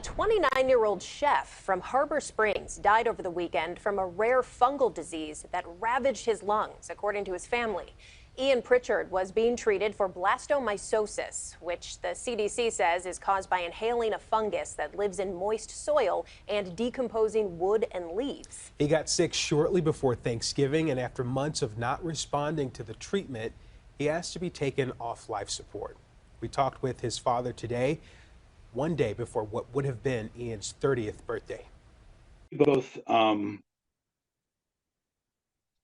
A 29-year-old chef from Harbor Springs died over the weekend from a rare fungal disease that ravaged his lungs, according to his family. Ian Pritchard was being treated for blastomycosis, which the CDC says is caused by inhaling a fungus that lives in moist soil and decomposing wood and leaves. He got sick shortly before Thanksgiving, and after months of not responding to the treatment, he asked to be taken off life support. We talked with his father today, one day before what would have been Ian's 30th birthday. We both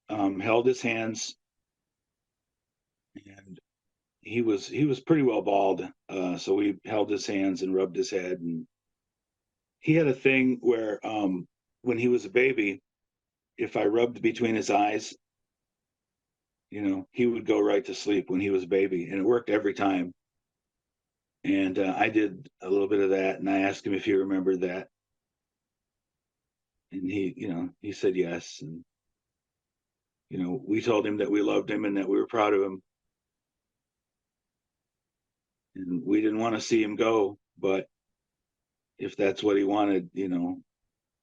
held his hands, and he was pretty well bald. So we held his hands and rubbed his head. And he had a thing where when he was a baby, if I rubbed between his eyes, he would go right to sleep when he was a baby, and it worked every time. And I did a little bit of that, and I asked him if he remembered that. And he said yes. And, we told him that we loved him and that we were proud of him. And we didn't want to see him go, but if that's what he wanted,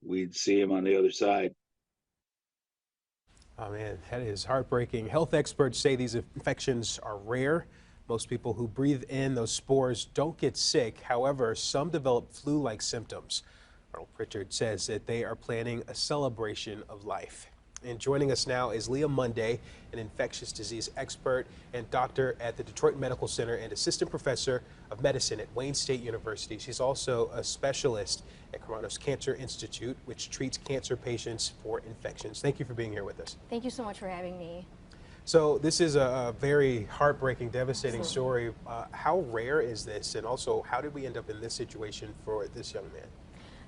we'd see him on the other side. Oh man, that is heartbreaking. Health experts say these infections are rare. Most people who breathe in those spores don't get sick. However, some develop flu-like symptoms. Arnold Pritchard says that they are planning a celebration of life. And joining us now is Leah Monday, an infectious disease expert and doctor at the Detroit Medical Center and assistant professor of medicine at Wayne State University. She's also a specialist at Carano's Cancer Institute, which treats cancer patients for infections. Thank you for being here with us. Thank you so much for having me. So this is a very heartbreaking, devastating story. How rare is this? And also, how did we end up in this situation for this young man?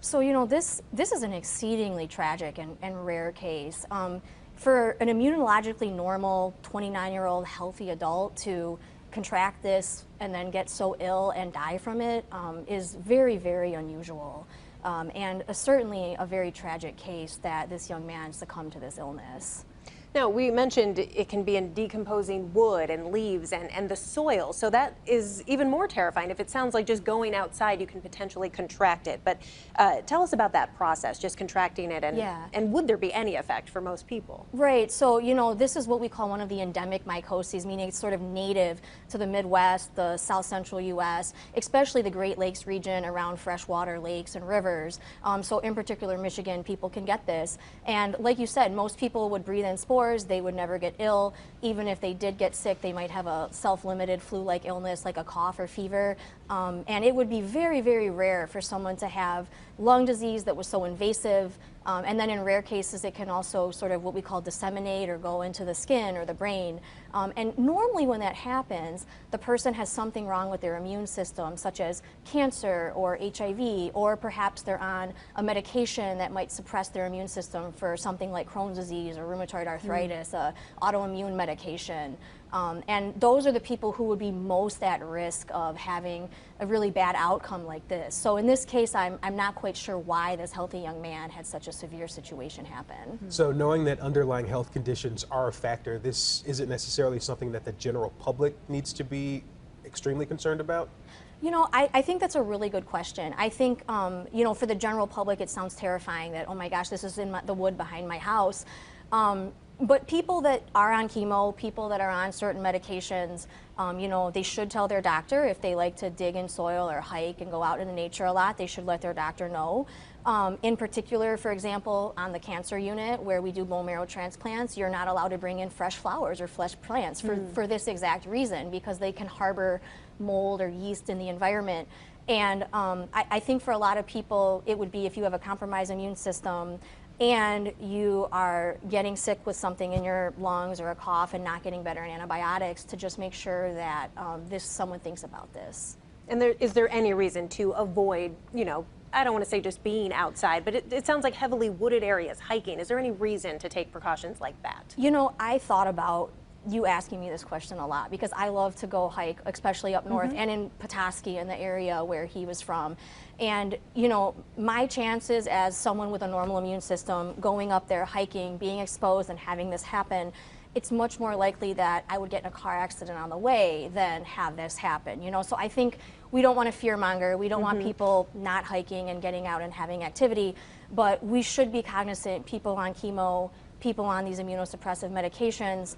So, this is an exceedingly tragic and rare case. For an immunologically normal 29-year-old healthy adult to contract this and then get so ill and die from it is very, very unusual. And certainly a very tragic case that this young man succumbed to this illness. Now, we mentioned it can be in decomposing wood and leaves and the soil, so that is even more terrifying. If it sounds like just going outside, you can potentially contract it. But tell us about that process, just contracting it, and would there be any effect for most people? Right, so this is what we call one of the endemic mycoses, meaning it's sort of native to the Midwest, the South Central U.S., especially the Great Lakes region around freshwater lakes and rivers. So in particular, Michigan, people can get this. And like you said, most people would breathe in spores. They would never get ill. Even if they did get sick, they might have a self-limited flu-like illness like a cough or fever. And it would be very, very rare for someone to have lung disease that was so invasive. And then in rare cases, it can also sort of what we call disseminate or go into the skin or the brain. And normally when that happens, the person has something wrong with their immune system, such as cancer or HIV, or perhaps they're on a medication that might suppress their immune system for something like Crohn's disease or rheumatoid arthritis, autoimmune medication. And those are the people who would be most at risk of having a really bad outcome like this. So in this case, I'm not quite sure why this healthy young man had such a severe situation happen. So knowing that underlying health conditions are a factor, this isn't necessarily something that the general public needs to be extremely concerned about? I think that's a really good question. I think, for the general public, it sounds terrifying that, oh my gosh, this is in the wood behind my house. But people that are on chemo, people that are on certain medications, they should tell their doctor if they like to dig in soil or hike and go out in the nature a lot. They should let their doctor know. In particular, for example, on the cancer unit where we do bone marrow transplants, you're not allowed to bring in fresh flowers or fresh plants for this exact reason, because they can harbor mold or yeast in the environment. And I think for a lot of people, it would be if you have a compromised immune system and you are getting sick with something in your lungs or a cough and not getting better in antibiotics, to just make sure that someone thinks about this. And is there any reason to avoid, I don't want to say just being outside, but it sounds like heavily wooded areas, hiking. Is there any reason to take precautions like that? I thought about you asking me this question a lot, because I love to go hike, especially up north and in Petoskey, in the area where he was from. And my chances as someone with a normal immune system going up there hiking, being exposed and having this happen, it's much more likely that I would get in a car accident on the way than have this happen. So I think we don't want to fear monger. We don't want people not hiking and getting out and having activity, but we should be cognizant, people on chemo, people on these immunosuppressive medications,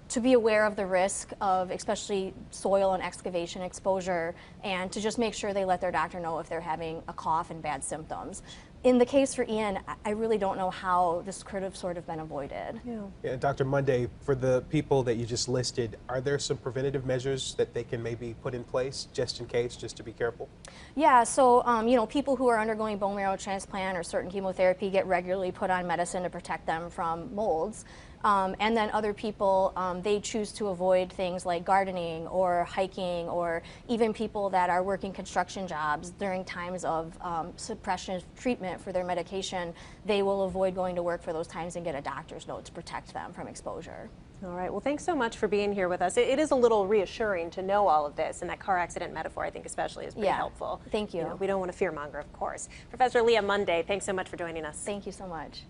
to be aware of the risk of especially soil and excavation exposure, and to just make sure they let their doctor know if they're having a cough and bad symptoms. In the case for Ian, I really don't know how this could have sort of been avoided. Yeah, Dr. Monday, for the people that you just listed, are there some preventative measures that they can maybe put in place just in case, just to be careful? Yeah, so people who are undergoing bone marrow transplant or certain chemotherapy get regularly put on medicine to protect them from molds. And then other people, they choose to avoid things like gardening or hiking, or even people that are working construction jobs during times of suppression treatment for their medication, they will avoid going to work for those times and get a doctor's note to protect them from exposure. All right, well, thanks so much for being here with us. It is a little reassuring to know all of this, and that car accident metaphor, I think especially, is pretty helpful. Thank you. We don't want to fear monger, of course. Professor Leah Monday, thanks so much for joining us. Thank you so much.